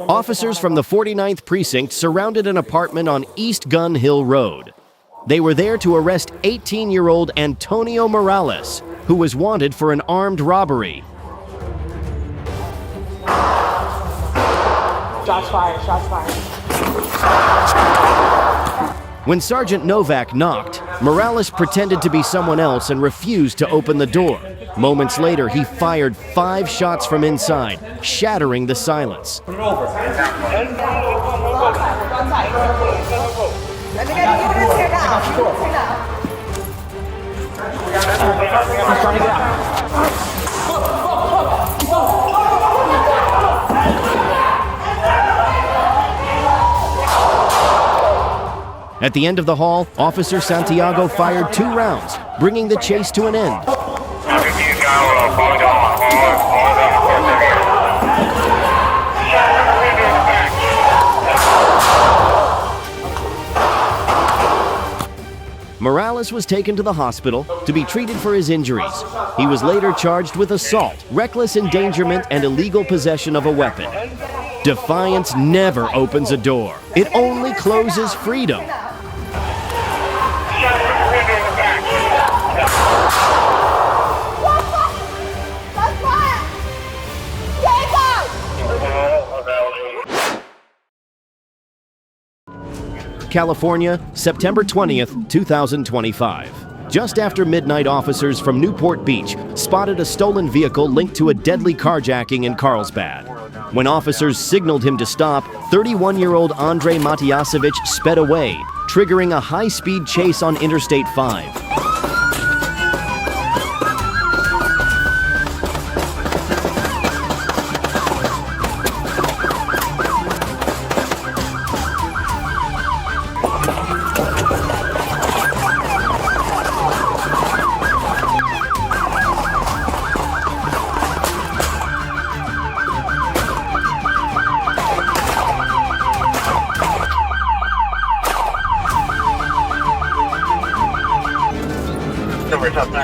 Officers from the 49th Precinct surrounded an apartment on East Gun Hill Road. They were there to arrest 18-year-old Antonio Morales, who was wanted for an armed robbery. Shots fired, shots fired. When Sergeant Novak knocked, Morales pretended to be someone else and refused to open the door. Moments later, he fired 5 shots from inside, shattering the silence. Put it over. Let me get you this here now. I'm trying to get out. At the end of the hall, Officer Santiago fired 2 rounds, bringing the chase to an end. Morales was taken to the hospital to be treated for his injuries. He was later charged with assault, reckless endangerment, and illegal possession of a weapon. Defiance never opens a door. It only closes freedom. California, September 20th, 2025. Just after midnight, officers from Newport Beach spotted a stolen vehicle linked to a deadly carjacking in Carlsbad. When officers signaled him to stop, 31-year-old Andre Matiasevich sped away, triggering a high-speed chase on Interstate 5.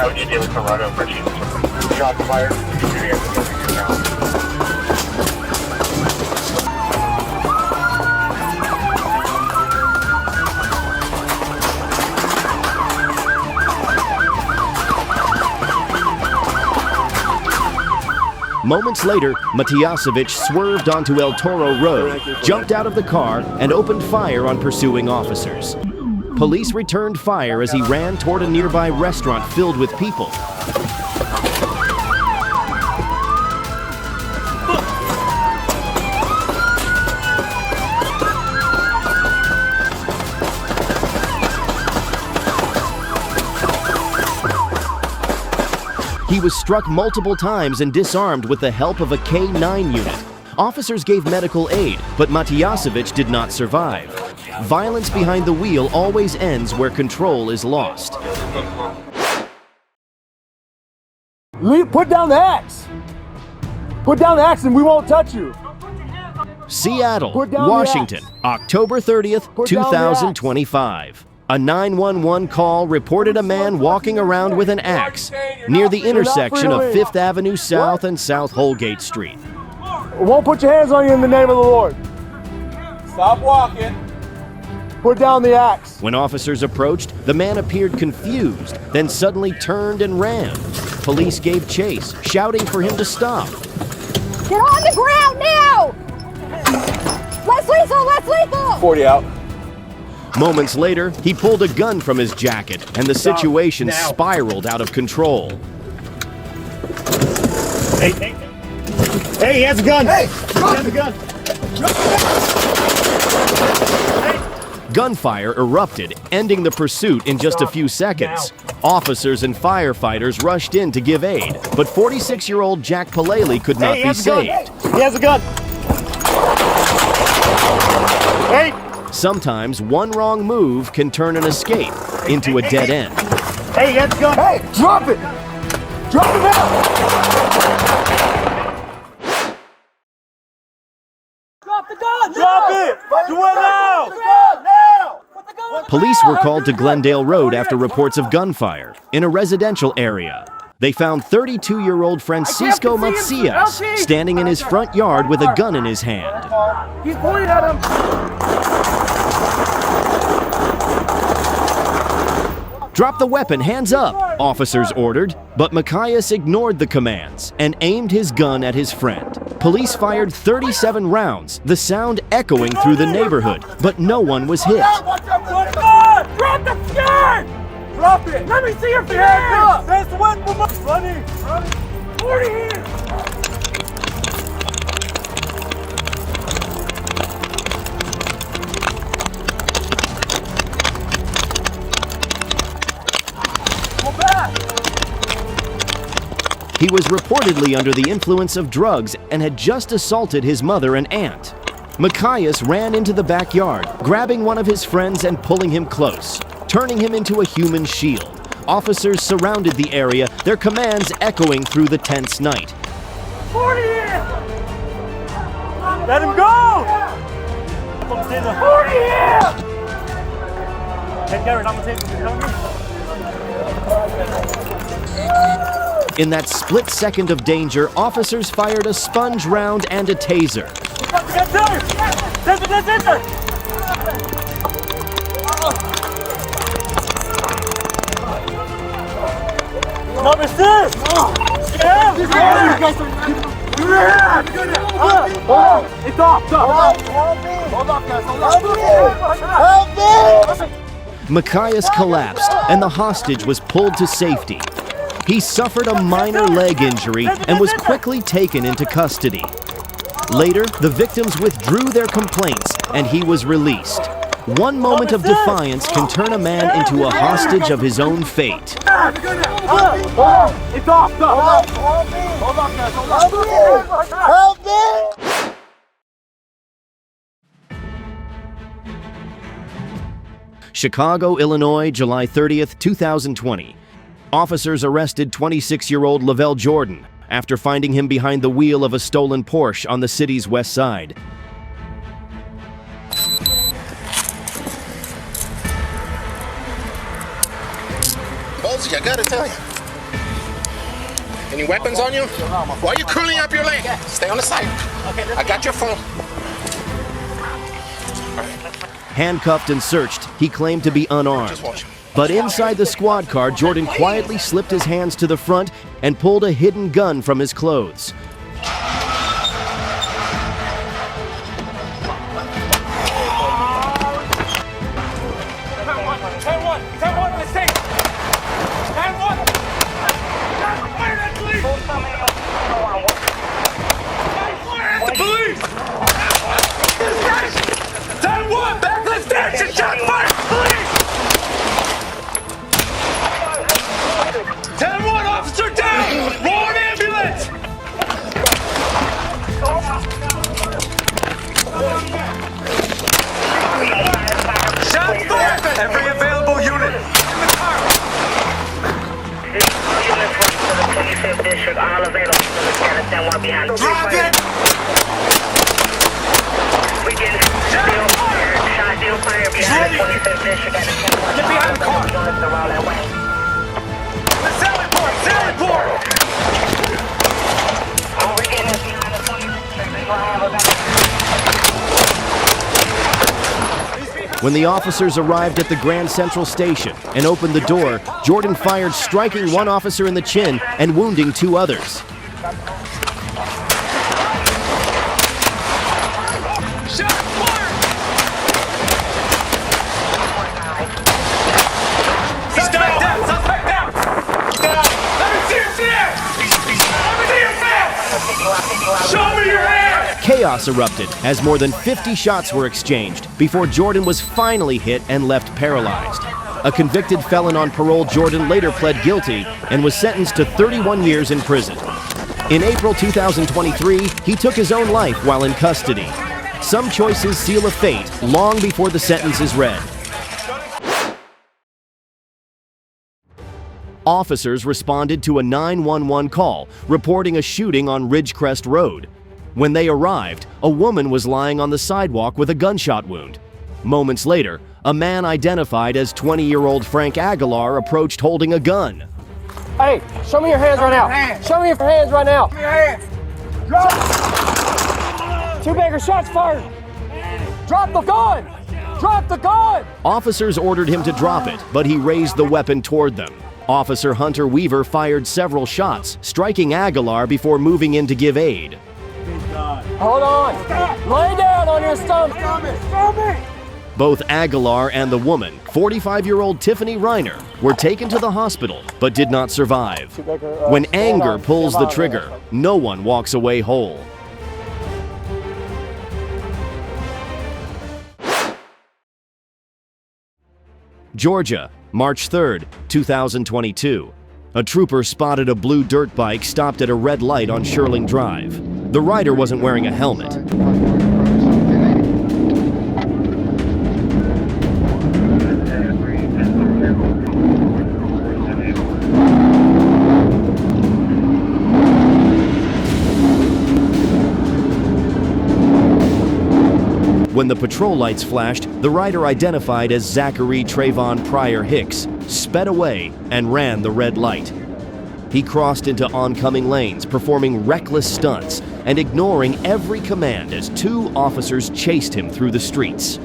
Would you deal with Corolla for shot fired? Moments later, Matiasevich swerved onto El Toro Road, jumped out of the car, and opened fire on pursuing officers. Police returned fire as he ran toward a nearby restaurant filled with people. He was struck multiple times and disarmed with the help of a K-9 unit. Officers gave medical aid, but Matiasevich did not survive. Violence behind the wheel always ends where control is lost. Put down the axe! Put down the axe and we won't touch you! Seattle, Washington, October 30th, 2025. A 911 call reported a man walking around with an axe near the intersection of 5th Avenue South and South Holgate Street. Won't put your hands on you in the name of the Lord. Stop walking. Put down the axe. When officers approached, the man appeared confused, then suddenly turned and ran. Police gave chase, shouting for him to stop. Get on the ground now! Less lethal, less lethal! 40 out. Moments later, he pulled a gun from his jacket, and the situation spiraled out of control. Hey, he has a gun! Hey, he has a gun! Gunfire erupted, ending the pursuit in just a few seconds. Officers and firefighters rushed in to give aid, but 46-year-old Jack Palele could not be saved. He has a gun! Hey! Sometimes one wrong move can turn an escape into a dead end. Hey, he has a gun! Hey, drop it! Drop it now! Drop the gun! Drop it! Do it now! Police were called to Glendale Road after reports of gunfire in a residential area. They found 32-year-old Francisco Macias standing in his front yard with a gun in his hand. He's pointing at him. "Drop the weapon, hands up," officers ordered, but Macias ignored the commands and aimed his gun at his friend. Police fired 37 rounds, the sound echoing through the neighborhood, but no one was hit. Drop the gun! Drop it! Let me see your hands! That's the one for my... Running! 40 here! He was reportedly under the influence of drugs and had just assaulted his mother and aunt. Macias ran into the backyard, grabbing one of his friends and pulling him close, turning him into a human shield. Officers surrounded the area, their commands echoing through the tense night. 40 here! Let him go! 40 here! Hey, Garrett, I'm gonna take him. In that split second of danger, officers fired a sponge round and a taser. It's off! Help me! Macias collapsed and the hostage was pulled to safety. He suffered a minor leg injury and was quickly taken into custody. Later, the victims withdrew their complaints and he was released. One moment of defiance can turn a man into a hostage of his own fate. It's off! Help me! Chicago, Illinois, July 30th, 2020. Officers arrested 26-year-old Lavelle Jordan after finding him behind the wheel of a stolen Porsche on the city's west side. Boise, I gotta tell you. Any weapons on you? Why are you curling up your leg? Stay on the side. I got your phone. Handcuffed and searched, he claimed to be unarmed. But inside the squad car, Jordan quietly slipped his hands to the front and pulled a hidden gun from his clothes. Every available unit! Drop it! He's ready! Get behind the car! Sally port! Sally port! When the officers arrived at the Grand Central Station and opened the door, Jordan fired, striking one officer in the chin and wounding two others. He's down! Suspect down! Let me see your hands! Let me see your hands! Show me your hands! Chaos erupted as more than 50 shots were exchanged before Jordan was finally hit and left paralyzed. A convicted felon on parole, Jordan later pled guilty and was sentenced to 31 years in prison. In April 2023, he took his own life while in custody. Some choices seal a fate long before the sentence is read. Officers responded to a 911 call reporting a shooting on Ridgecrest Road. When they arrived, a woman was lying on the sidewalk with a gunshot wound. Moments later, a man identified as 20-year-old Frank Aguilar approached holding a gun. Hey, show me your hands right now. Show me your hands right now. Your hands. Drop. 2 bigger shots fired. Drop the gun. Drop the gun. Officers ordered him to drop it, but he raised the weapon toward them. Officer Hunter Weaver fired several shots, striking Aguilar before moving in to give aid. Hold on. Lay down on your stomach. Both Aguilar and the woman, 45-year-old Tiffany Reiner, were taken to the hospital but did not survive. When anger pulls the trigger, no one walks away whole. Georgia, March 3rd, 2022. A trooper spotted a blue dirt bike stopped at a red light on Shirling Drive. The rider wasn't wearing a helmet. When the patrol lights flashed, the rider, identified as Zachary Trayvon Pryor Hicks, sped away and ran the red light. He crossed into oncoming lanes, performing reckless stunts and ignoring every command as 2 officers chased him through the streets.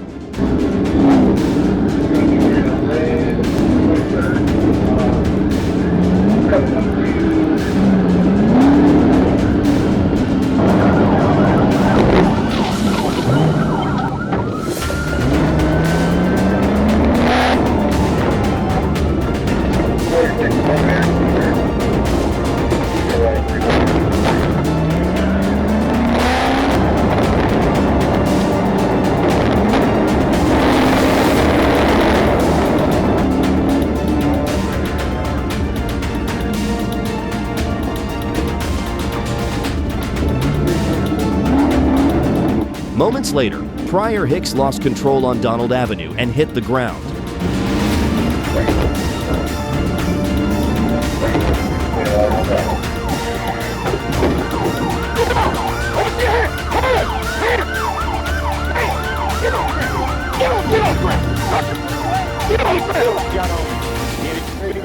Moments later, Pryor Hicks lost control on Donald Avenue and hit the ground.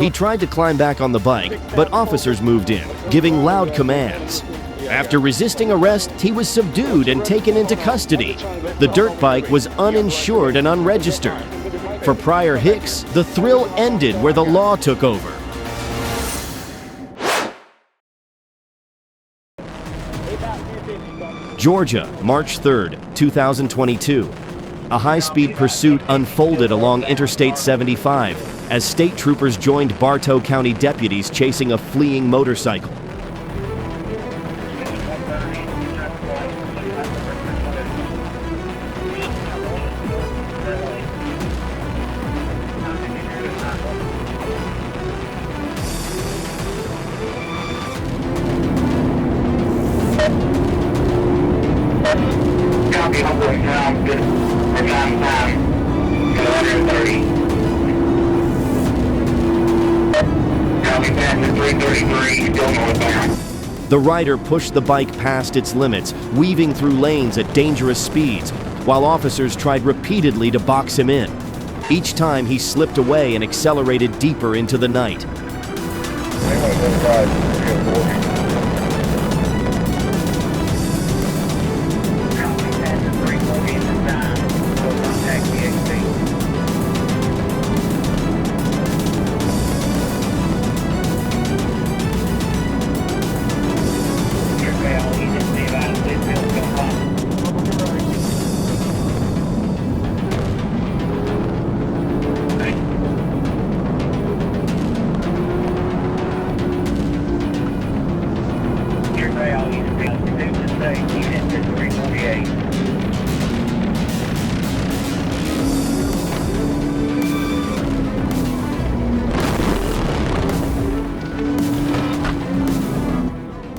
He tried to climb back on the bike, but officers moved in, giving loud commands. After resisting arrest, he was subdued and taken into custody. The dirt bike was uninsured and unregistered. For Pryor Hicks, the thrill ended where the law took over. Georgia, March 3rd, 2022. A high-speed pursuit unfolded along Interstate 75 as state troopers joined Bartow County deputies chasing a fleeing motorcycle. The rider pushed the bike past its limits, weaving through lanes at dangerous speeds, while officers tried repeatedly to box him in. Each time he slipped away and accelerated deeper into the night.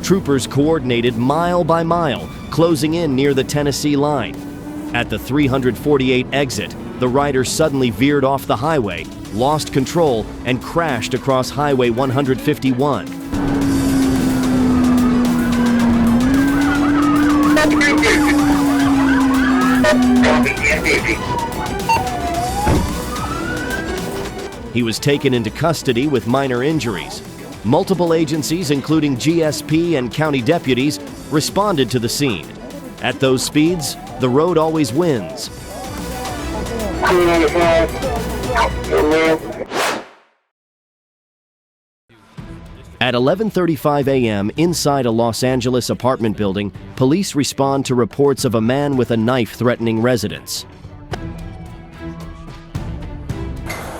Troopers coordinated mile by mile, closing in near the Tennessee line. At the 348 exit, the rider suddenly veered off the highway, lost control, and crashed across Highway 151. He was taken into custody with minor injuries. Multiple agencies, including GSP and county deputies, responded to the scene. At those speeds, the road always wins. At 11:35 a.m. inside a Los Angeles apartment building, police respond to reports of a man with a knife threatening residents.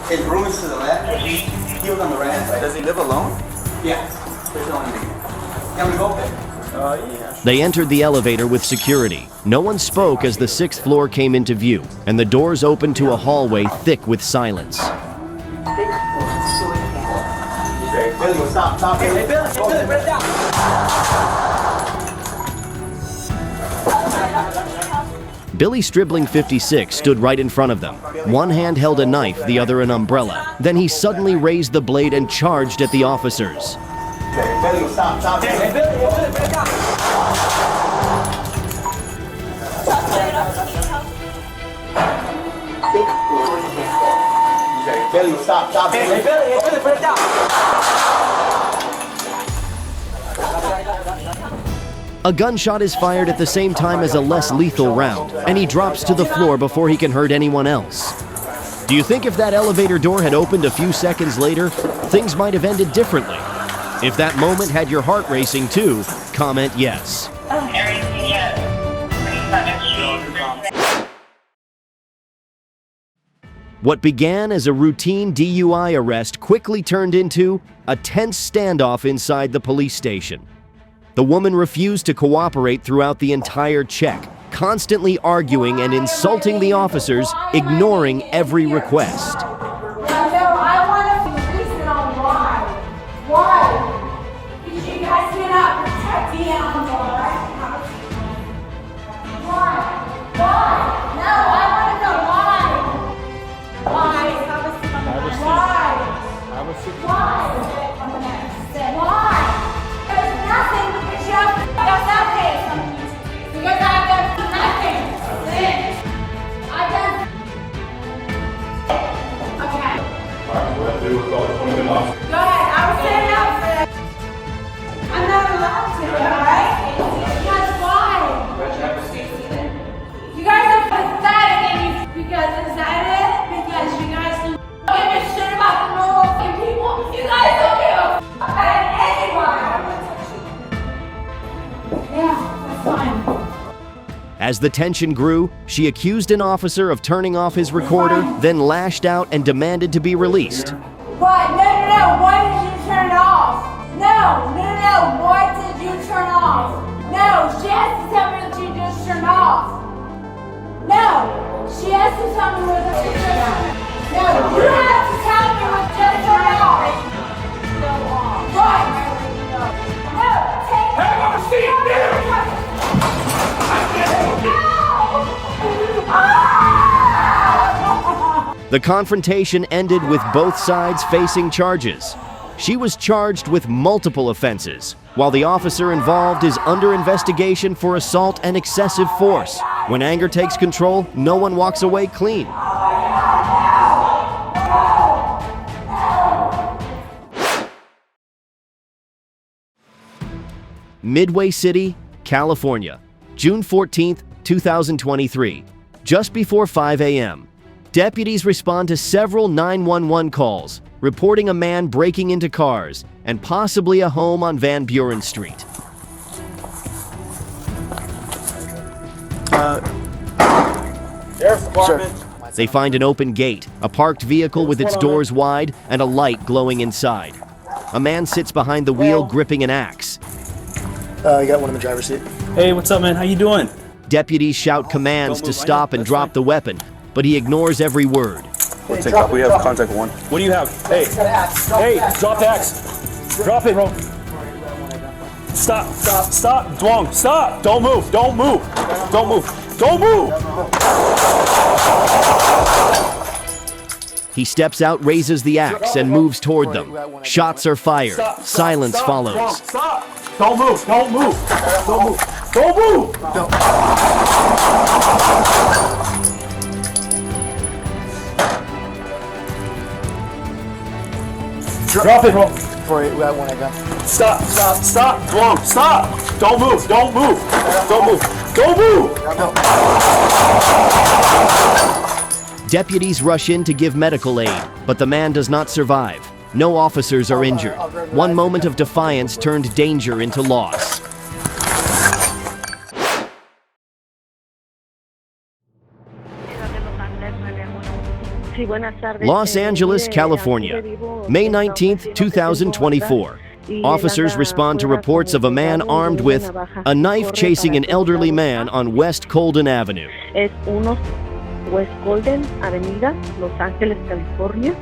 His room is to the left. He was on the right hand side. Does he live alone? Yeah. There's no one there. Can we go there? Yeah. They entered the elevator with security. No one spoke as the 6th floor came into view, and the doors opened to a hallway thick with silence. Billy, stop. Hey, Billy, put it down. Billy Stribling, 56, stood right in front of them. One hand held a knife, the other an umbrella. Then he suddenly raised the blade and charged at the officers. Billy, stop. Hey, Billy, put it down. Billy, stop. Hey, Billy, put it down. A gunshot is fired at the same time as a less lethal round, and he drops to the floor before he can hurt anyone else. Do you think if that elevator door had opened a few seconds later, things might have ended differently? If that moment had your heart racing too, comment yes. What began as a routine DUI arrest quickly turned into a tense standoff inside the police station. The woman refused to cooperate throughout the entire check, constantly arguing and insulting the officers, ignoring every request. I want to reason on why. Why? Because you guys cannot protect the animal, right? Why? No, I want to know why. Why? There's nothing because you have nothing. Because I've done nothing. I've done. Okay. Go ahead. I was saying no for that. I'm not allowed to, alright? Because why? You guys are pathetic because is that it? Because you guys don't give a shit about the normal people. You guys don't give a about anyone. Yeah, that's fine. As the tension grew, she accused an officer of turning off his recorder, then lashed out and demanded to be released. What? No. Why did you turn it off? No. Why did you turn off? No. She has to tell me that you just turned off. No. She has to tell me what she turned off. No. You have to tell me what just turned off. What? No. Hang on, Steve, there! The confrontation ended with both sides facing charges. She was charged with multiple offenses, while the officer involved is under investigation for assault and excessive force. When anger takes control, no one walks away clean. Midway City, California, June 14th, 2023. Just before 5 a.m., deputies respond to several 911 calls, reporting a man breaking into cars and possibly a home on Van Buren Street. Sheriff's Department. They find an open gate, a parked vehicle with its doors wide, and a light glowing inside. A man sits behind the wheel gripping an axe. You got one in the driver's seat. Hey, what's up, man? How you doing? Deputies shout commands to stop and drop the weapon, but he ignores every word. We'll take up. We have contact one. What do you have? Hey, drop the axe. Drop it, bro. Stop. Dwong, stop. Don't move. He steps out, raises the axe, and moves toward them. Shots are fired. Silence follows. Stop. Don't move. Drop it, bro. 4 we got one gun. Stop, stop, stop, Dwong, stop! Don't move, don't move, don't move, don't move! Deputies rush in to give medical aid, but the man does not survive. No officers are injured. One moment of defiance turned danger into loss. Los Angeles, California, May 19th, 2024. Officers respond to reports of a man armed with a knife chasing an elderly man on West Colden Avenue. West Colden Avenida, Los Angeles, California.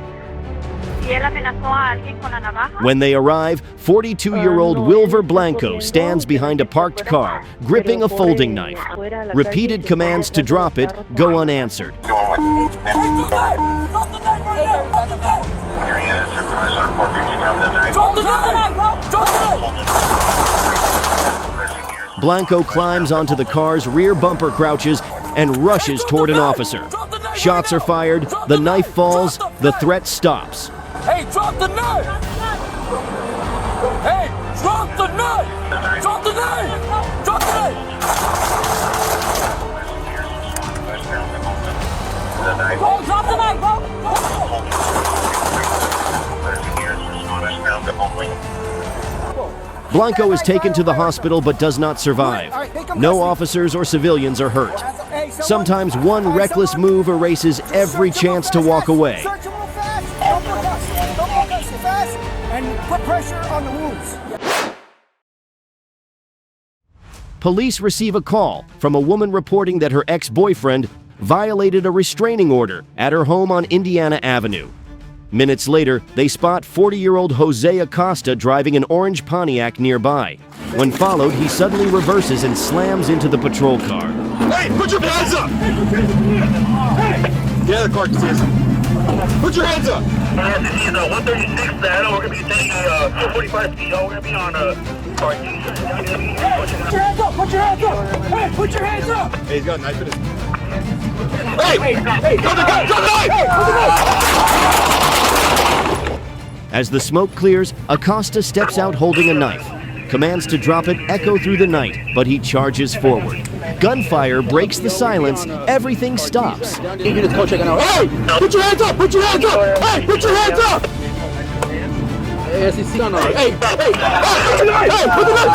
When they arrive, 42-year-old Wilver Blanco stands behind a parked car, gripping a folding knife. Repeated commands to drop it go unanswered. Blanco climbs onto the car's rear bumper crouches and rushes toward an officer. Shots are fired, the knife falls, the threat stops. Hey, drop the knife! Hey, drop the knife! Drop the knife! Drop the knife! Bro, drop the knife, bro! Blanco is taken to the hospital but does not survive. No officers or civilians are hurt. Sometimes one reckless move erases every chance to walk away. And put pressure on the wounds. Police receive a call from a woman reporting that her ex-boyfriend violated a restraining order at her home on Indiana Avenue. Minutes later, they spot 40-year-old Jose Acosta driving an orange Pontiac nearby. When followed, he suddenly reverses and slams into the patrol car. Hey, put your hands up! Hey! Get out of the car, Caesar. Put your hands up! 136, we're going to be taking 245 speed, we're going to be on Put your hands up! Put your hands up! Hey, put your hands up! Hey, he's got a knife in his... Hey! Drop the gun! Drop the knife! As the smoke clears, Acosta steps out holding a knife. Commands to drop it echo through the night, but he charges forward. Gunfire breaks the silence, everything stops. Hey! Put your hands up! Put your hands up! Hey! Put your hands up! Hey! Put the knife!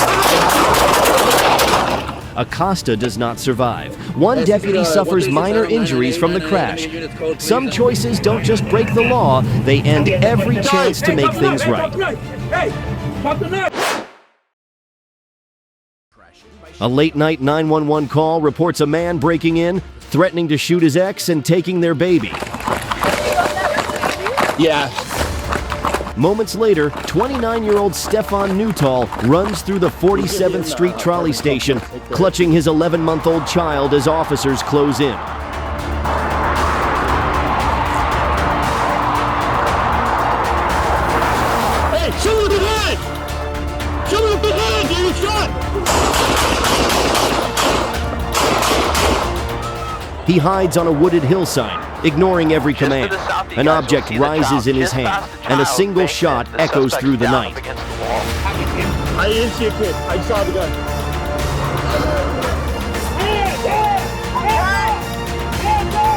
Acosta does not survive. One deputy suffers minor injuries from the crash. Some choices don't just break the law, they end every chance to make things right. A late-night 911 call reports a man breaking in, threatening to shoot his ex and taking their baby. Yeah. Moments later, 29-year-old Stefan Newtall runs through the 47th Street trolley station, clutching his 11-month-old child as officers close in. Hey, shoot him behind! Shoot him behind! Get shot! He hides on a wooded hillside, ignoring every command. An object rises in his hand, and a single shot echoes through the night. I didn't see a kid. I saw the gun.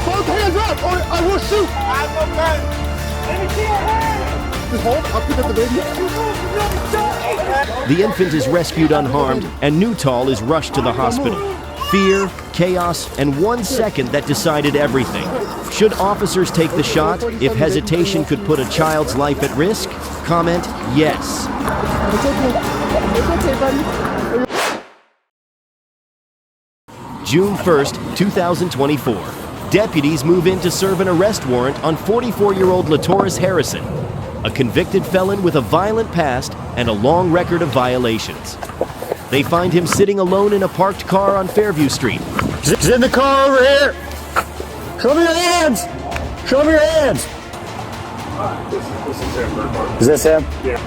Both hands up, or I will shoot. Let me see your hands! Just hold. I'll pick up the baby. The infant is rescued unharmed, and Newtall is rushed to the hospital. Fear, chaos, and 1 second that decided everything. Should officers take the shot if hesitation could put a child's life at risk? Comment yes. June 1st, 2024. Deputies move in to serve an arrest warrant on 44-year-old Latoris Harrison, a convicted felon with a violent past and a long record of violations. They find him sitting alone in a parked car on Fairview Street. He's in the car over here. Show me your hands. Show me your hands. Is this him? Yeah.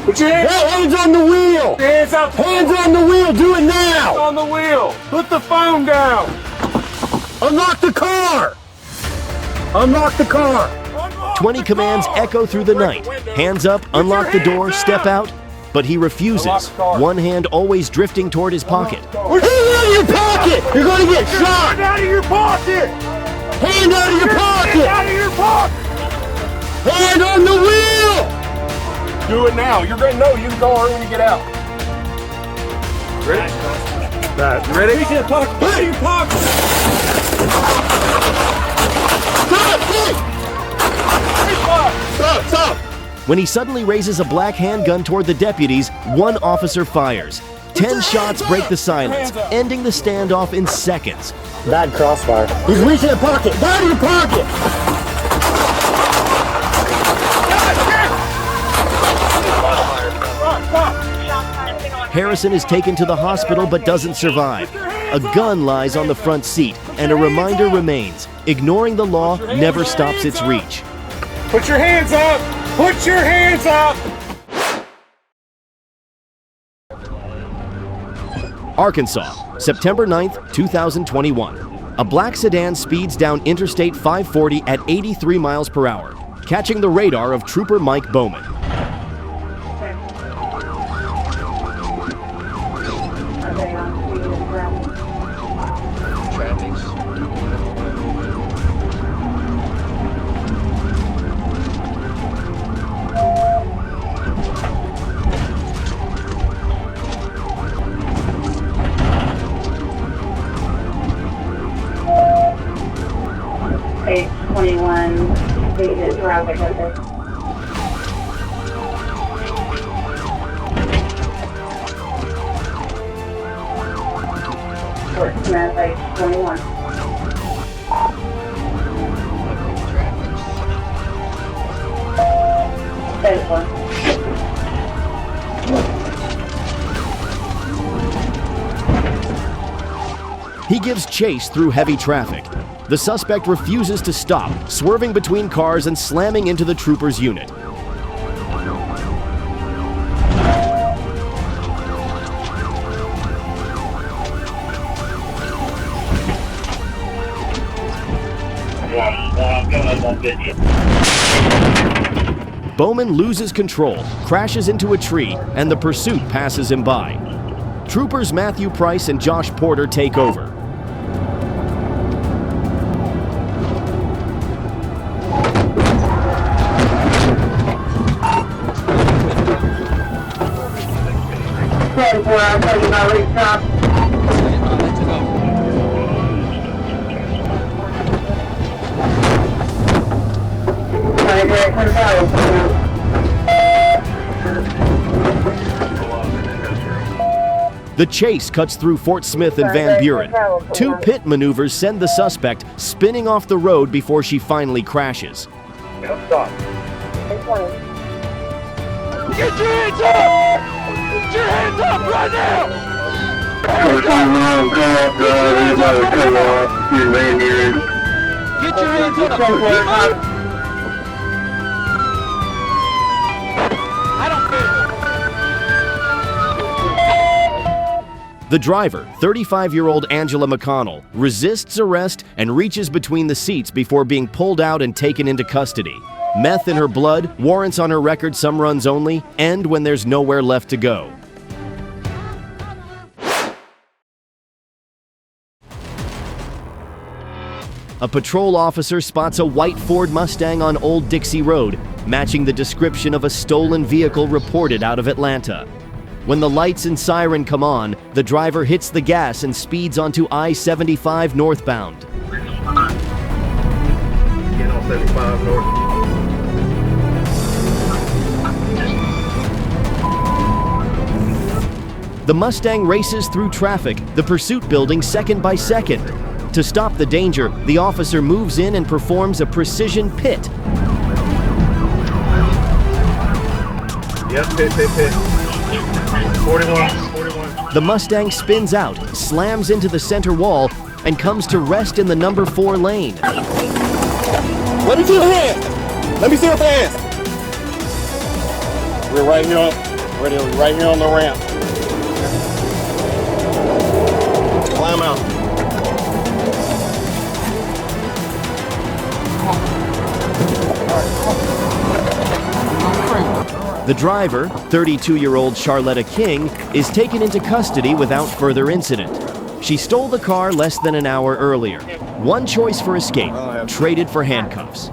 Put your hands on the wheel. Hands up. Hands on the wheel. Do it now. On the wheel. Put the phone down. Unlock the car. Unlock the car. Unlock 20 commands echo through the night. Hands up, unlock the door, step out. But he refuses, one hand always drifting toward his pocket. Hand out of your pocket! You're gonna get shot! Hand out of your pocket! Hand out of your pocket! Hand out of your pocket! Hand on the wheel! Do it now. You're gonna know. You can go early when you get out. Ready? You ready? Reach in the pocket. Put it in your pocket. Stop! When he suddenly raises a black handgun toward the deputies, one officer fires. 10 shots break the silence, ending the standoff in seconds. Bad crossfire. He's reaching the pocket. Get out of your pocket! Harrison is taken to the hospital but doesn't survive. A gun lies on the front seat, and a reminder remains: ignoring the law never stops its reach. Put your hands up! Put your hands up! Arkansas, September 9th, 2021. A black sedan speeds down Interstate 540 at 83 miles per hour, catching the radar of Trooper Mike Bowman. Page 21, stated traffic at this. Short command, page 21. Phase 1. He gives chase through heavy traffic. The suspect refuses to stop, swerving between cars and slamming into the trooper's unit. Bowman loses control, crashes into a tree, and the pursuit passes him by. Troopers Matthew Price and Josh Porter take over. The chase cuts through Fort Smith and Van Buren. 2 pit maneuvers send the suspect spinning off the road before she finally crashes. Stop. Get your hands up! Get your hands up right now! Get your hands up! I don't care. The driver, 35-year-old Angela McConnell, resists arrest and reaches between the seats before being pulled out and taken into custody. Meth in her blood, warrants on her record, some runs only, end when there's nowhere left to go. A patrol officer spots a white Ford Mustang on Old Dixie Road, matching the description of a stolen vehicle reported out of Atlanta. When the lights and siren come on, the driver hits the gas and speeds onto I-75 northbound. Get on 75 north. The Mustang races through traffic, the pursuit building second by second. To stop the danger, the officer moves in and performs a precision pit. Yep, pit. 41. The Mustang spins out, slams into the center wall, and comes to rest in the number 4 lane. Let me see your hands. Let me see your hands. We're right here on the ramp. Climb out. The driver, 32-year-old Charlotta King, is taken into custody without further incident. She stole the car less than an hour earlier. One choice for escape, traded for handcuffs.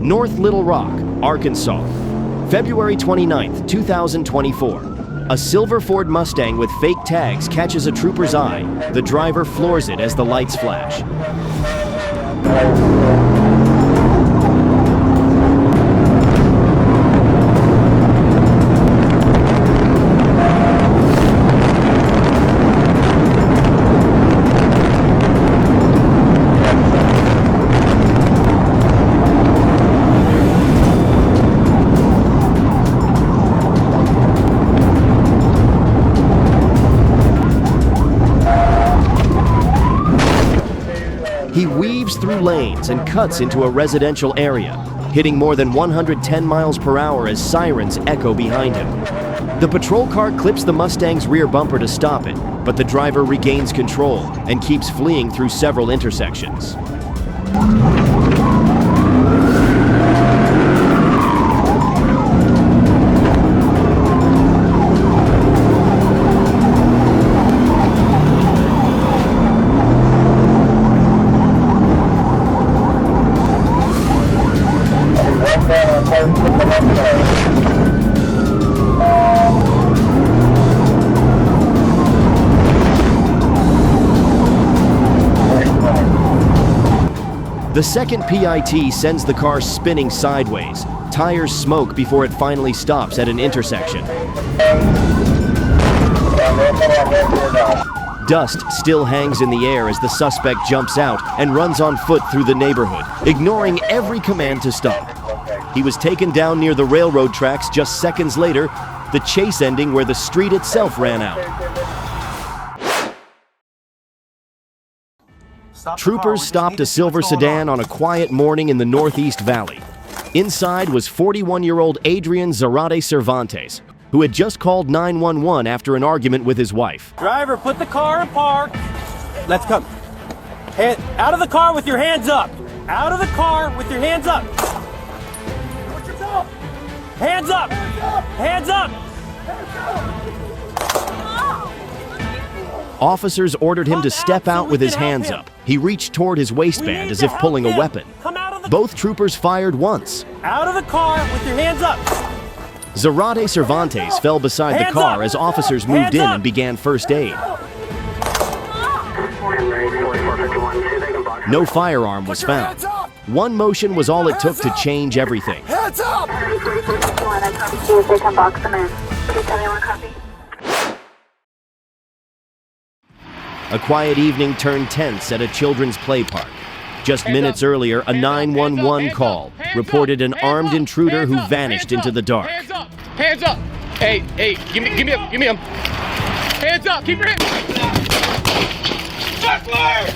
North Little Rock, Arkansas. February 29th, 2024. A silver Ford Mustang with fake tags catches a trooper's eye. The driver floors it as the lights flash. He weaves through lanes and cuts into a residential area, hitting more than 110 miles per hour as sirens echo behind him. The patrol car clips the Mustang's rear bumper to stop it, but the driver regains control and keeps fleeing through several intersections. The second PIT sends the car spinning sideways. Tires smoke before it finally stops at an intersection. Dust still hangs in the air as the suspect jumps out and runs on foot through the neighborhood, ignoring every command to stop. He was taken down near the railroad tracks just seconds later, the chase ending where the street itself ran out. Troopers stopped a silver sedan on a quiet morning in the Northeast Valley. Inside was 41-year-old Adrian Zarate Cervantes, who had just called 911 after an argument with his wife. Driver, put the car in park. Let's come. Out of the car with your hands up. Out of the car with your hands up. Hands up. Hands up. Officers ordered him to step out with his hands up. He reached toward his waistband as if pulling a weapon. Both troopers fired once. Out of the car with your hands up. Zarate Cervantes fell beside the car as officers moved in and began first aid. No firearm was found. One motion was all it took to change everything. Hands up! A quiet evening turned tense at a children's play park. Just minutes earlier, a 911 call reported an armed intruder who vanished into the dark. Hands up! Hands up! Hey, give me him. Hands up! Keep your hands. Shots fired!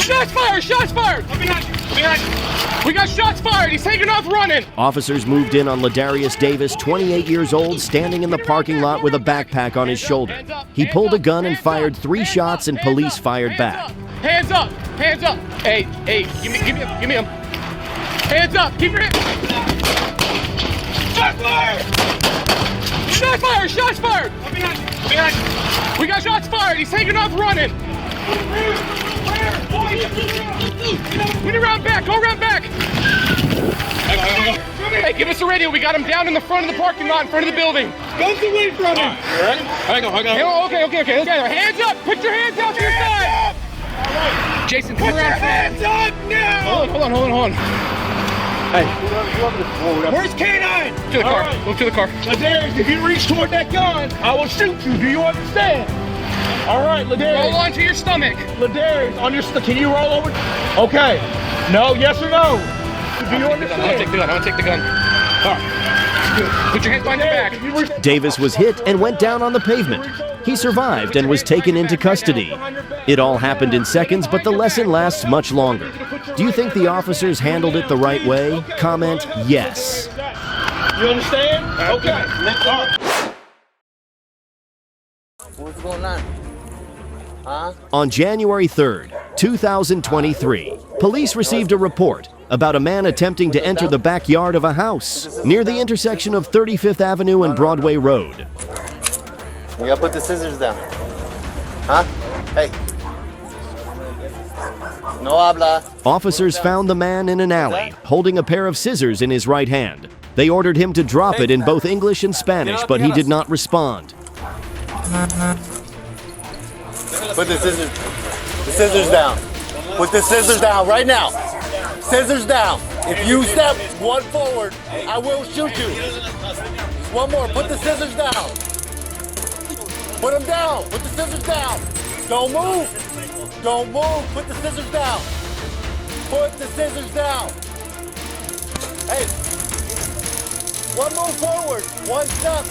Shots fired! Shots fired! Behind you! We got shots fired! He's taking off running! Officers moved in on Ladarius Davis, 28 years old, standing in the parking lot with a backpack on his shoulder. He pulled a gun and fired 3 shots, and police fired back. Hands up! Hands up! Hey, give me him. Hands up! Keep your hands. Shots fired! Shots fired! Shots fired! Behind you! We got shots fired! He's taking off running! We need to round back! Go round back! Hey, give us the radio. We got him down in the front of the parking lot, in front of the building. Guns away from him. You ready? Hang on. Okay. Let's go. Hands up! Put your hands out to your side! Jason, come around. Put your hands up now! Hold on. Hey. Where's K9? To the car. Right. Go to the car. Ladarius, if you reach toward that gun, I will shoot you. Do you understand? All right, Ladarius. Roll onto your stomach. Ladarius, on your stomach. Can you roll over? Okay. No, yes or no? Do you understand? I'll take the gun. All right. Put your hands behind your back. Davis was hit and went down on the pavement. He survived and was taken into custody. It all happened in seconds, but the lesson lasts much longer. Do you think the officers handled it the right way? Comment yes. You understand? Okay. All right. What's going on? Huh? On January 3rd, 2023, police received a report about a man attempting to enter the backyard of a house near the intersection of 35th Avenue and Broadway Road. You gotta put the scissors down. Huh? Hey. No habla. Officers found the man in an alley, holding a pair of scissors in his right hand. They ordered him to drop it in both English and Spanish, but he did not respond. Put the scissors down. Put the scissors down right now. Scissors down. If you step one forward, I will shoot you. One more. Put the scissors down. Put them down. Put the scissors down. Don't move. Don't move. Put the scissors down. Put the scissors down. Hey. One move forward. One step.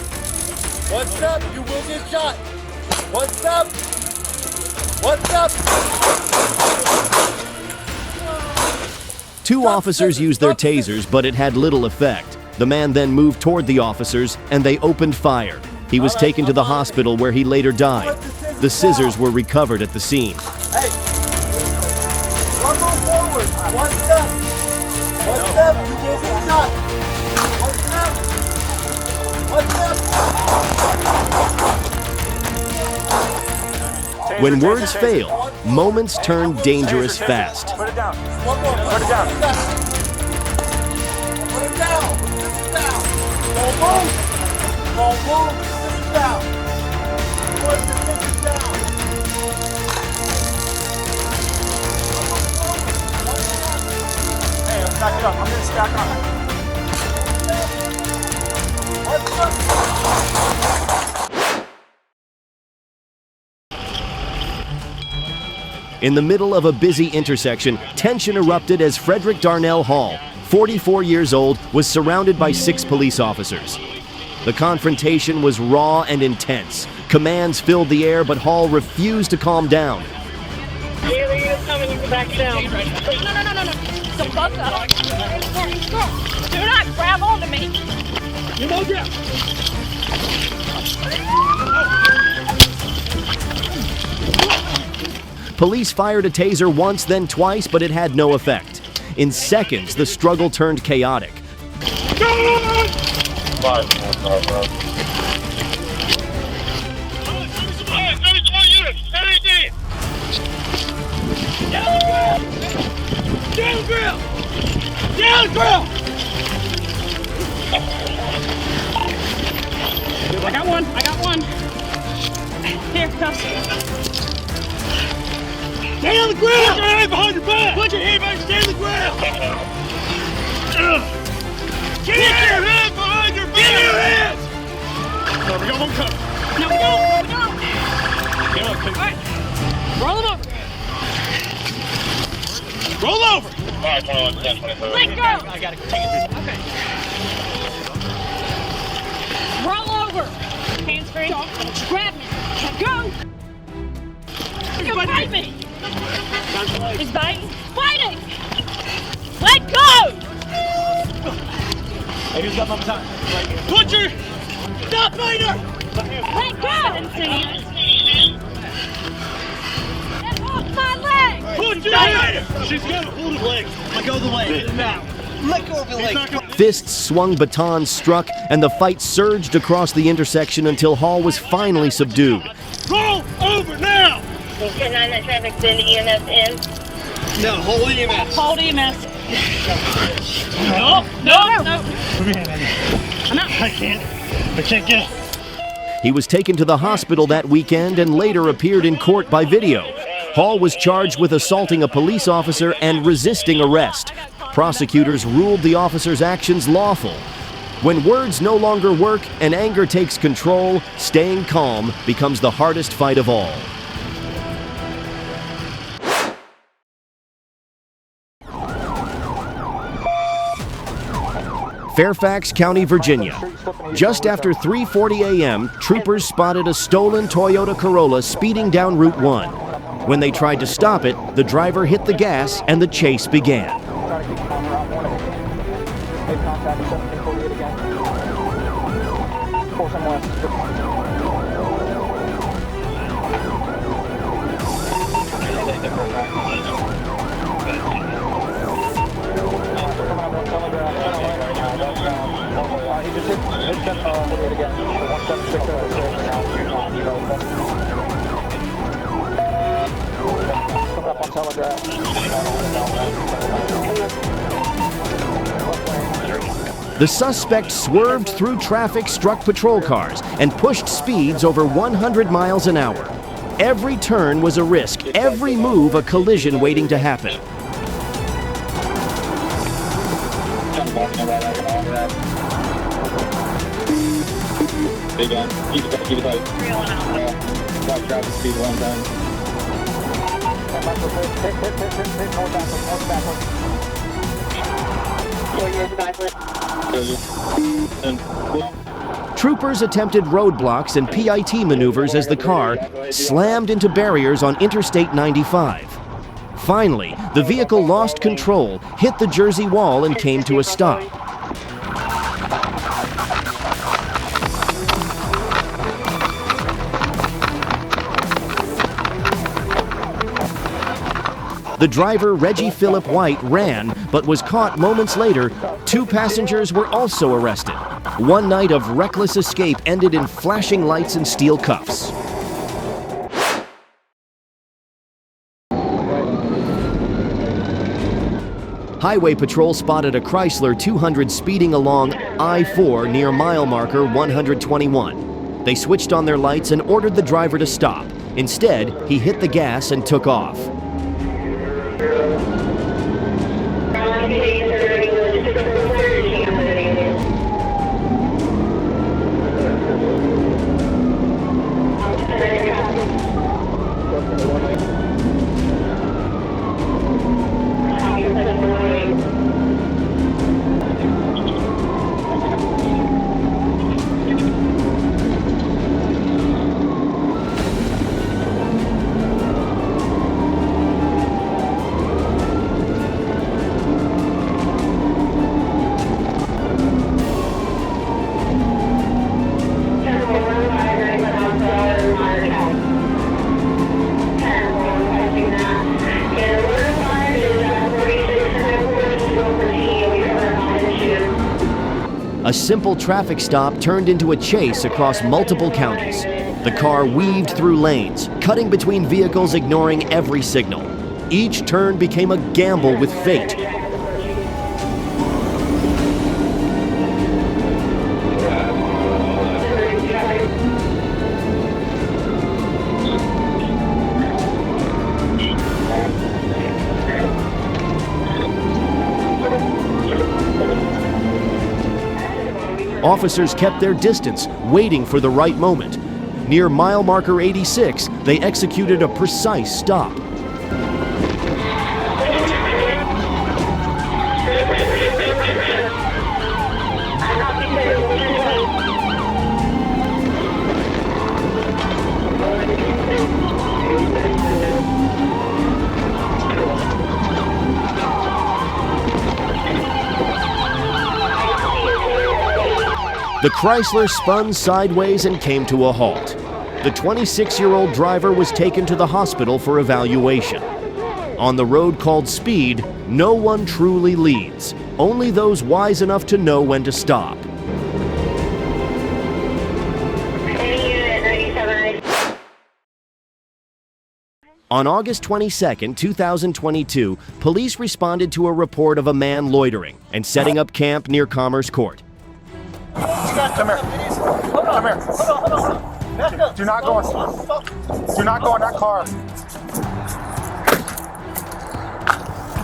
One step. You will get shot. One step. One step. Two officers used their tasers, but it had little effect. The man then moved toward the officers, and they opened fire. He was taken to the hospital where he later died. The scissors were recovered at the scene. Hey. One move forward. One step. One step. You will get shot. One step. One step. When words fail, moments turn dangerous fast. Put it down. One more. Put it down. Put it down. Put it down. Don't move. Don't move. Put it down. Put the scissors down. Hey, let's stack it up. I'm gonna stack on. In the middle of a busy intersection, tension erupted as Frederick Darnell Hall, 44 years old, was surrounded by 6 police officers. The confrontation was raw and intense. Commands filled the air, but Hall refused to calm down. Back down. No. So fuck up. Do not grab onto me. You know that. Police fired a taser once, then twice, but it had no effect. In seconds, the struggle turned chaotic. Down grill! Down grill! I got one. Here, cuffs. Stay on the ground! Put your hand behind your back! Put your hand behind, stay on the ground! Get your hand behind your back! Get your hands! No, we got one cover. No, we don't. Get up, All right. Roll him over. Roll over! Alright, 21, 10, 24. Let go. I gotta take it. Okay. Roll over. Hands free. Grab me. Let go. He's gonna bite me. He's biting. Fighting. Let go. Hey, who's got my time? Put your... Stop fighting her! Let go. Get off my leg. Put your hand! She's got to hold his leg. Let go of the leg. Now. Let go of the leg. Fists swung, batons struck, and the fight surged across the intersection until Hall was finally subdued. Roll over now! Is 10-9 traffic, send EMS in? No, hold EMS. Hold EMS. No. I'm out. I can't get it. He was taken to the hospital that weekend and later appeared in court by video. Hall was charged with assaulting a police officer and resisting arrest. Prosecutors ruled the officer's actions lawful. When words no longer work and anger takes control, staying calm becomes the hardest fight of all. Fairfax County, Virginia. Just after 3:40 a.m., troopers spotted a stolen Toyota Corolla speeding down Route 1. When they tried to stop it, the driver hit the gas and the chase began. Make contact, 1748 again. Force him west. He just hit 1748 again. 176 Come up on telegraph. The suspect swerved through traffic, struck patrol cars, and pushed speeds over 100 miles an hour. Every turn was a risk, every move a collision waiting to happen. Big gun. Keep it tight. Watch traffic speed 110. Troopers attempted roadblocks and PIT maneuvers as the car slammed into barriers on Interstate 95. Finally, the vehicle lost control, hit the Jersey wall, and came to a stop. The driver, Reggie Philip White, ran, but was caught moments later. 2 passengers were also arrested. One night of reckless escape ended in flashing lights and steel cuffs. Highway Patrol spotted a Chrysler 200 speeding along I-4 near mile marker 121. They switched on their lights and ordered the driver to stop. Instead, he hit the gas and took off. A simple traffic stop turned into a chase across multiple counties. The car weaved through lanes, cutting between vehicles, ignoring every signal. Each turn became a gamble with fate. Officers kept their distance, waiting for the right moment. Near mile marker 86, they executed a precise stop. The Chrysler spun sideways and came to a halt. The 26-year-old driver was taken to the hospital for evaluation. On the road called speed, no one truly leads, only those wise enough to know when to stop. On August 22, 2022, police responded to a report of a man loitering and setting up camp near Commerce Court. Come here. Come here. Do not go in. Do not go in that car.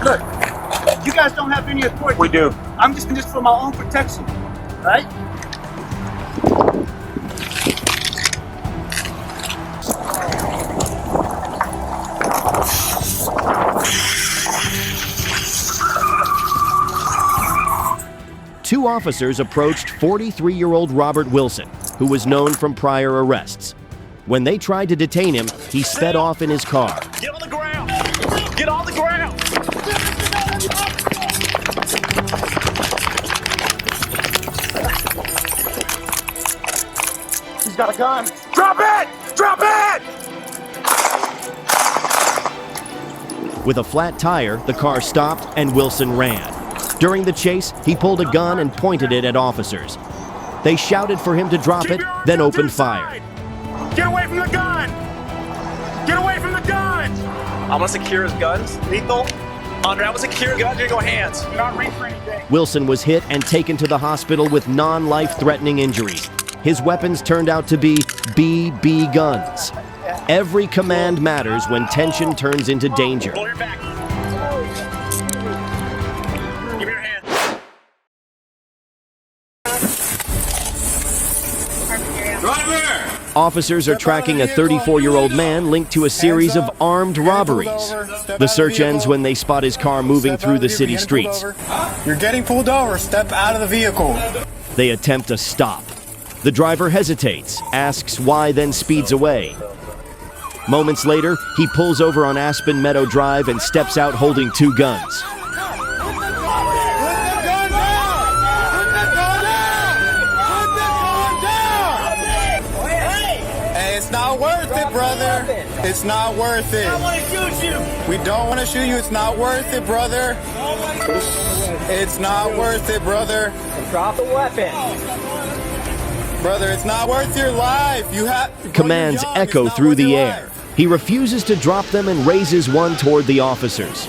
Look, you guys don't have any authority. We do. I'm just doing this for my own protection, right? Two officers approached 43-year-old Robert Wilson, who was known from prior arrests. When they tried to detain him, he sped off in his car. Get on the ground. Get on the ground. He's got a gun. Drop it! Drop it! With a flat tire, the car stopped and Wilson ran. During the chase, he pulled a gun and pointed it at officers. They shouted for him to drop it, then opened fire. Get away from the gun! Get away from the gun! I'm gonna secure his guns. Lethal. Andre, I'm gonna secure your guns. Here you go, hands. You're not ready for anything. Wilson was hit and taken to the hospital with non-life-threatening injuries. His weapons turned out to be BB guns. Every command matters when tension turns into danger. Pull your back. Give me your hand. Officers are tracking a 34-year-old man linked to a series of armed robberies. The search ends when they spot his car moving through the city streets. You're getting pulled over. Step out of the vehicle. They attempt a stop. The driver hesitates, asks why, then speeds away. Moments later, he pulls over on Aspen Meadow Drive and steps out holding two guns. It's not worth it, brother. It's not worth it. I want to shoot you. We don't want to shoot you. It's not worth it, brother. It's not worth it, brother. Drop the weapon. Brother, it's not worth your life. You have Commands echo through the air. He refuses to drop them and raises one toward the officers.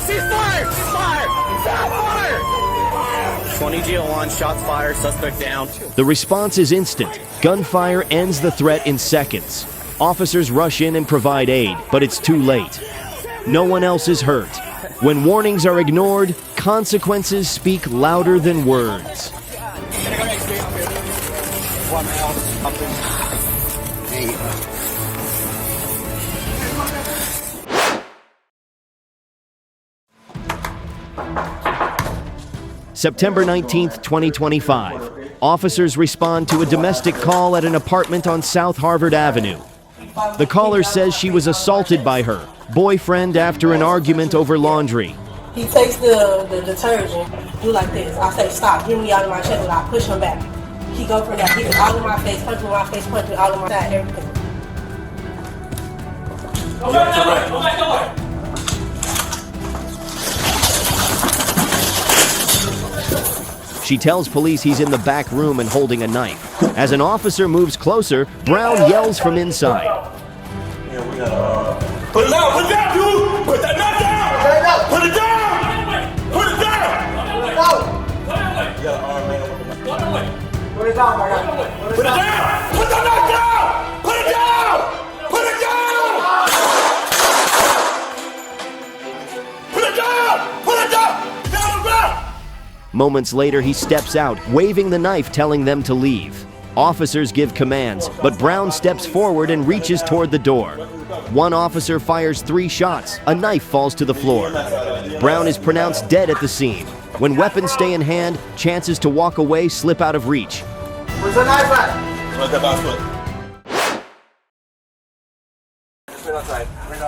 Ceasefire! Ceasefire! Ceasefire! 20 GL1, shots fired, suspect down. The response is instant. Gunfire ends the threat in seconds. Officers rush in and provide aid, but it's too late. No one else is hurt. When warnings are ignored, consequences speak louder than words. September 19th, 2025. Officers respond to a domestic call at an apartment on South Harvard Avenue. The caller says she was assaulted by her boyfriend after an argument over laundry. He takes the detergent, do like this. I say, stop, get me out of my chest, and I push him back. He go from that, he was all in my face, punch me in my face, punch me all in my side, everything. Go back, go back, go back, go back. She tells police he's in the back room and holding a knife. As an officer moves closer, Brown yells from inside. Put it down, dude! Put that knife down! Put it down! Put it down! Put it down, my guy. Put it down! Put that knife down! Put it down! Put it down! Put it down! Put it down! Down the ground! Moments later, he steps out, waving the knife, telling them to leave. Officers give commands, but Brown steps forward and reaches toward the door. One officer fires 3 shots. A knife falls to the floor. Brown is pronounced dead at the scene. When weapons stay in hand, chances to walk away slip out of reach. Where's the knife at?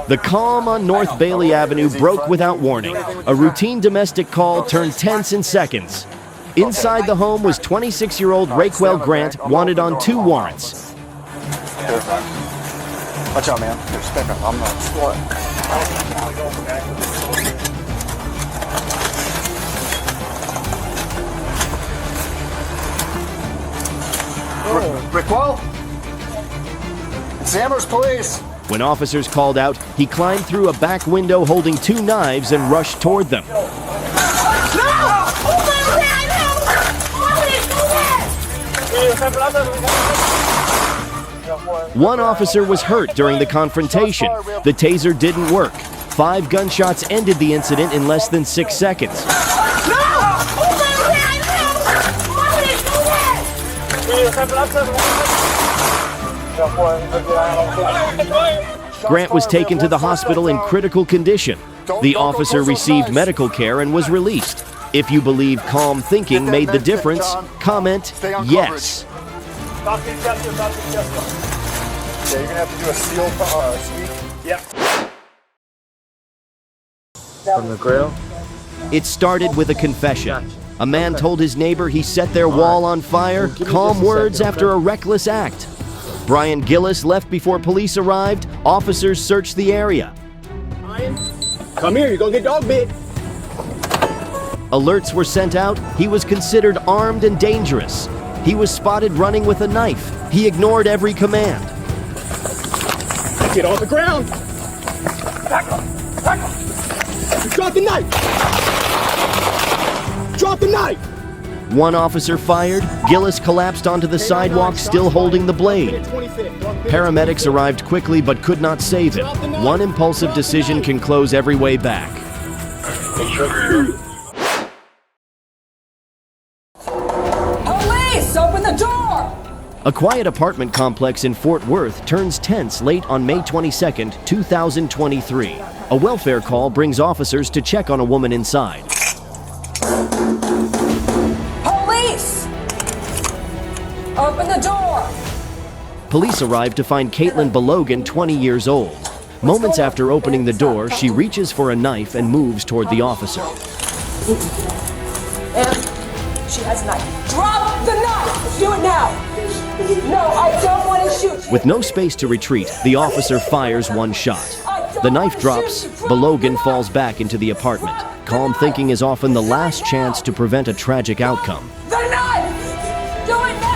The calm on North Bailey Avenue broke without warning. A routine domestic call turned tense in seconds. Inside the home was 26-year-old Raquel Grant, wanted on 2 warrants. Watch out, man. Respect him. I'm not. Raquel? It's Amherst Police. When officers called out, he climbed through a back window holding 2 knives and rushed toward them. One officer was hurt during the confrontation. The taser didn't work. 5 gunshots ended the incident in less than 6 seconds. Grant was taken to the hospital in critical condition. The officer received medical care and was released. If you believe calm thinking made the difference, comment yes. Yeah, you're gonna have to do a seal sweep. Yep. From the grill? It started with a confession. A man told his neighbor he set their wall on fire, calm words after a reckless act. Brian Gillis left before police arrived. Officers searched the area. Come here, you're gonna get dog bit. Alerts were sent out. He was considered armed and dangerous. He was spotted running with a knife. He ignored every command. Get on the ground. Back up. Back up. Drop the knife. Drop the knife. One officer fired. Gillis collapsed onto the sidewalk, still holding the blade. Paramedics arrived quickly but could not save him. One impulsive decision can close every way back. Police, open the door! A quiet apartment complex in Fort Worth turns tense late on May 22, 2023. A welfare call brings officers to check on a woman inside. Police! Open the door! Police arrive to find Caitlin Belogan, 20 years old. Moments after opening the door, she reaches for a knife and moves toward the officer. And she has a knife. Drop the knife! Do it now! No, I don't want to shoot you. With no space to retreat, the officer fires one shot. The knife drops. Belogan falls back into the apartment. Calm thinking is often the last chance to prevent a tragic outcome. The knife! Do it now!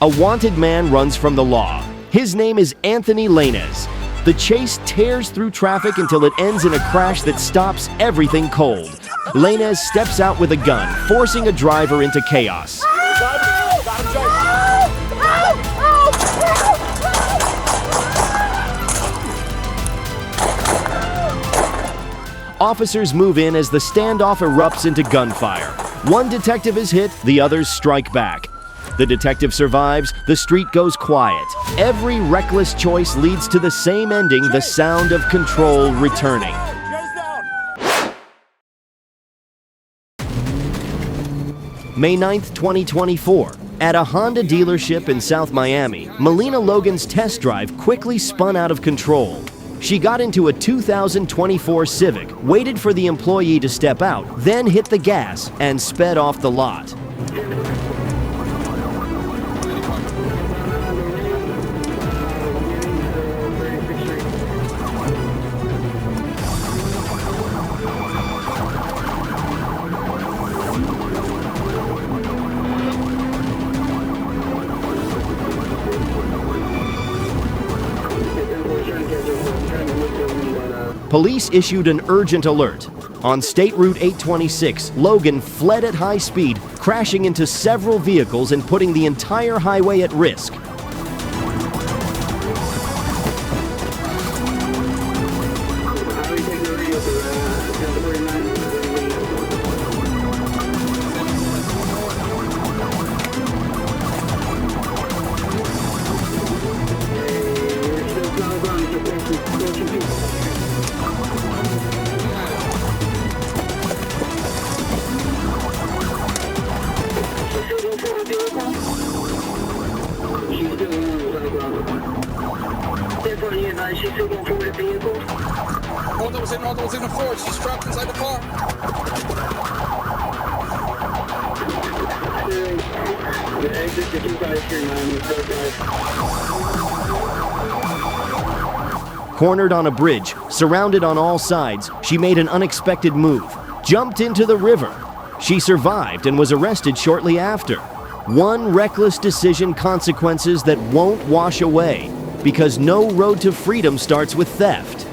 A wanted man runs from the law. His name is Anthony Lainez. The chase tears through traffic until it ends in a crash that stops everything cold. Lainez steps out with a gun, forcing a driver into chaos. Officers move in as the standoff erupts into gunfire. One detective is hit, the others strike back. The detective survives, the street goes quiet. Every reckless choice leads to the same ending, the sound of control returning. May 9th, 2024. At a Honda dealership in South Miami, Melina Logan's test drive quickly spun out of control. She got into a 2024 Civic, waited for the employee to step out, then hit the gas and sped off the lot. Police issued an urgent alert. On State Route 826, Logan fled at high speed, crashing into several vehicles and putting the entire highway at risk. All those in the Ford. She's trapped inside the car. Cornered on a bridge, surrounded on all sides, she made an unexpected move, jumped into the river. She survived and was arrested shortly after. One reckless decision, consequences that won't wash away, because no road to freedom starts with theft.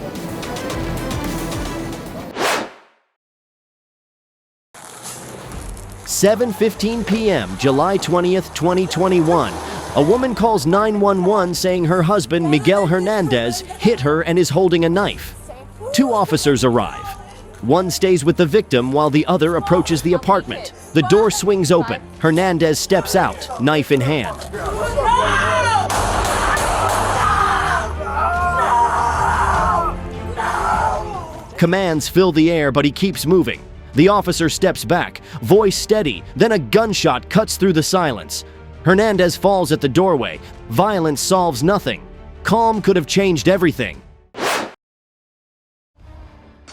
(7:15 p.m., July 20th, 2021. A woman calls 911 saying her husband, Miguel Hernandez, hit her and is holding a knife. Two officers arrive. One stays with the victim while the other approaches the apartment. The door swings open. Hernandez steps out, knife in hand. Commands fill the air, but he keeps moving. The officer steps back, voice steady, then a gunshot cuts through the silence. Hernandez falls at the doorway. Violence solves nothing. Calm could have changed everything.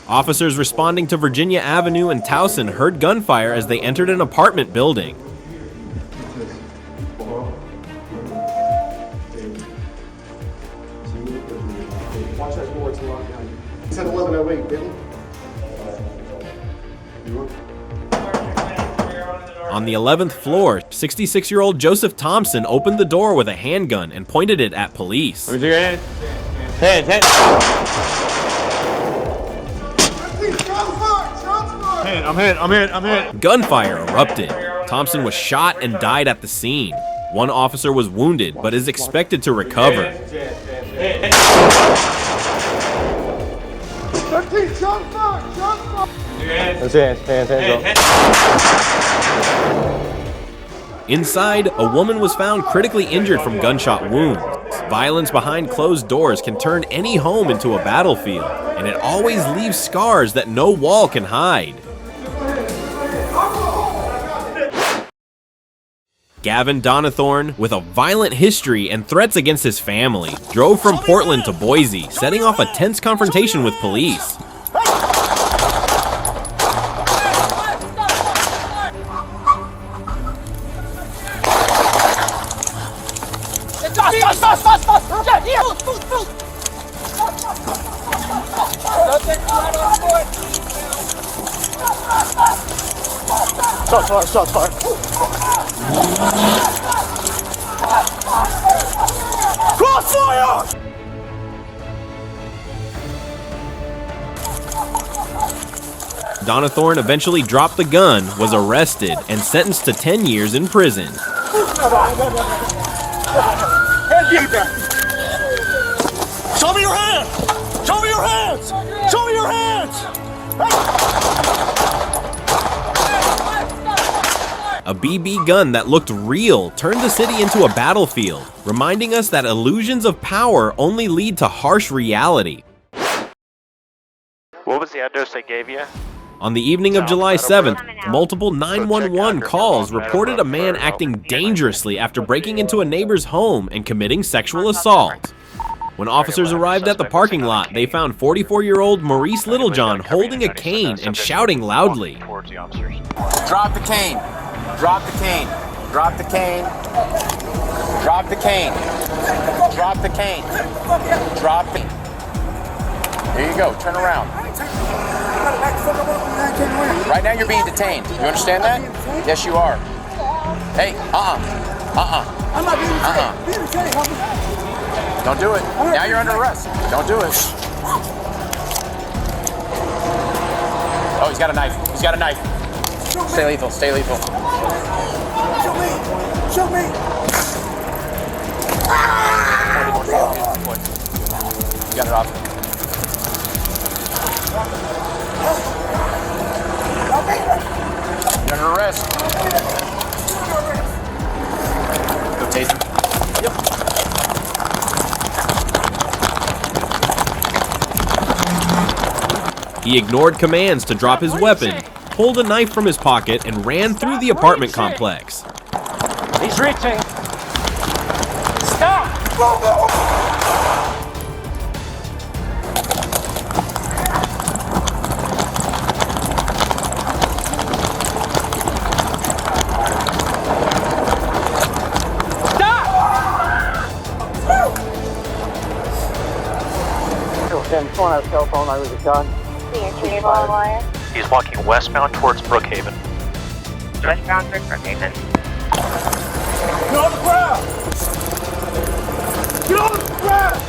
Officers responding to Virginia Avenue and Towson heard gunfire as they entered an apartment building. Said 11:08, didn't On the 11th floor, 66-year-old Joseph Thompson opened the door with a handgun and pointed it at police. Let me see your hand. Hand. I'm hit. Gunfire erupted. Thompson was shot and died at the scene. One officer was wounded, but is expected to recover. 13, shot fire! That's hands up. Inside, a woman was found critically injured from gunshot wounds. Violence behind closed doors can turn any home into a battlefield, and it always leaves scars that no wall can hide. Gavin Donathorn, with a violent history and threats against his family, drove from Portland to Boise, setting off a tense confrontation with police. Shots fired. Crossfire! Donathorn eventually dropped the gun, was arrested, and sentenced to 10 years in prison. Show me your hands! Show me your hands! Show me your hands! A BB gun that looked real turned the city into a battlefield, reminding us that illusions of power only lead to harsh reality. What was the address they gave you? On the evening of July 7th, multiple 911 calls reported a man acting dangerously after breaking into a neighbor's home and committing sexual assault. When officers arrived at the parking lot, they found 44-year-old Maurice Littlejohn holding a cane and shouting loudly. Drop the cane. Drop the cane. Drop the cane. Drop the cane. Drop the cane. Drop the cane. There you go. Turn around. Right now you're being detained. You understand that? Yes, you are. Hey, I'm not being detained. Don't do it. Now you're under arrest. Don't do it. Oh, he's got a knife. He's got a knife. Stay lethal. Stay lethal. Shoot me. Shoot me. You got it off. You're under arrest. Go tase him. Yep. He ignored commands to drop his weapon, pulled a knife from his pocket, and ran through the apartment complex. He's reaching. Stop! Go, go! Pulling out a cell phone, I was a gun. He's walking westbound towards Brookhaven. Westbound towards Brookhaven. Get on the ground! Get on the ground!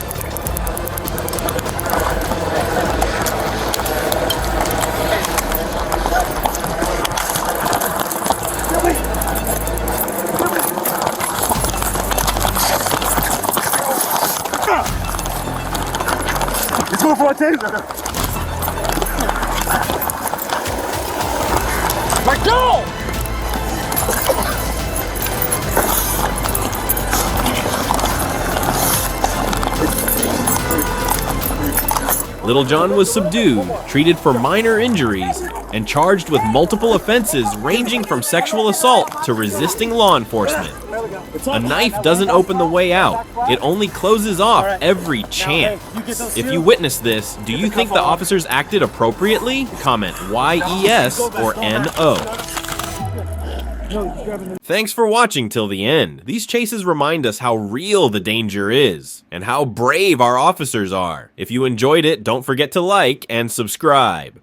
He's going for my taser. Let go! Little John was subdued, treated for minor injuries, and charged with multiple offenses ranging from sexual assault to resisting law enforcement. A knife doesn't open the way out, it only closes off every chance. If you witnessed this, do you think the officers acted appropriately? Comment YES or NO. Thanks for watching till the end. These chases remind us how real the danger is, and how brave our officers are. If you enjoyed it, don't forget to like and subscribe.